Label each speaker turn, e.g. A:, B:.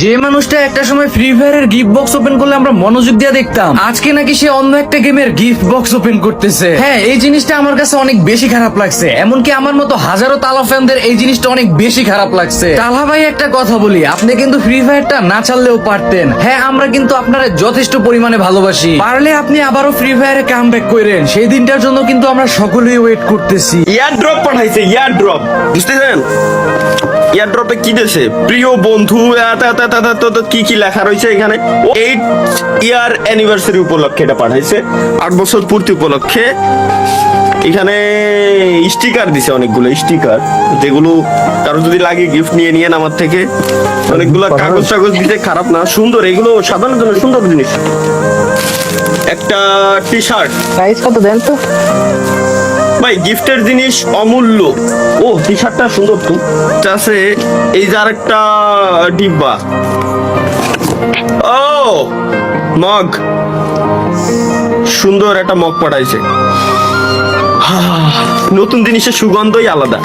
A: যে মানুষটা একটা সময় ফ্রি ফায়ারের গিফট বক্স ওপেন করলে আমরা মনোযোগ দিয়ে দেখতাম, আজকে নাকি সে অন্য একটা গেমের গিফট বক্স ওপেন করতেছে। হ্যাঁ, এই জিনিসটা আমার কাছে অনেক বেশি খারাপ লাগছে। এমনকি আমার মতো হাজারো তালা ফ্যানদের এই জিনিসটা অনেক বেশি খারাপ লাগছে। তালা ভাই, একটা কথা বলি, আপনি কিন্তু ফ্রি ফায়ারটা না ছাড়লেও পারতেন। হ্যাঁ, আমরা কিন্তু আপনারা যথেষ্ট পরিমাণে ভালোবাসি। পারলে আপনি আবারও ফ্রি ফায়ারে কাম ব্যাক করেন। সেই দিনটার জন্য কিন্তু আমরা সকলেই ওয়েট করতেছি।
B: ইয়ার ড্রপ পাঠাইছে, ইয়ার ড্রপ, বুঝতেছেন? ইয়ার ড্রপে কি দিয়েছে? প্রিয় বন্ধু কি কি লেখা রয়েছে এখানে? 8 ইয়ার অ্যানিভার্সারি উপলক্ষে এটা পাঠাইছে, 8 বছর পূর্তি উপলক্ষে। এখানে স্টিকার দিছে, অনেকগুলো স্টিকার, যেগুলো কারো যদি লাগে গিফট নিয়ে নিয়েন আমার থেকে। অনেকগুলো কাগজ টাগজ দিতে, খারাপ না, সুন্দর। এগুলো সাধারণত সুন্দর জিনিস। একটা টি শার্ট,
C: প্রাইস কত দেন তো?
B: ভাই গিফটের জিনিস অমূল্য। ও, টি শার্টটা সুন্দর তো আছে। এই যে আরেকটা ডিব্বা। ও, মগ, সুন্দর একটা মগ পাঠাইছে। নতুন জিনিসের সুগন্ধই আলাদা।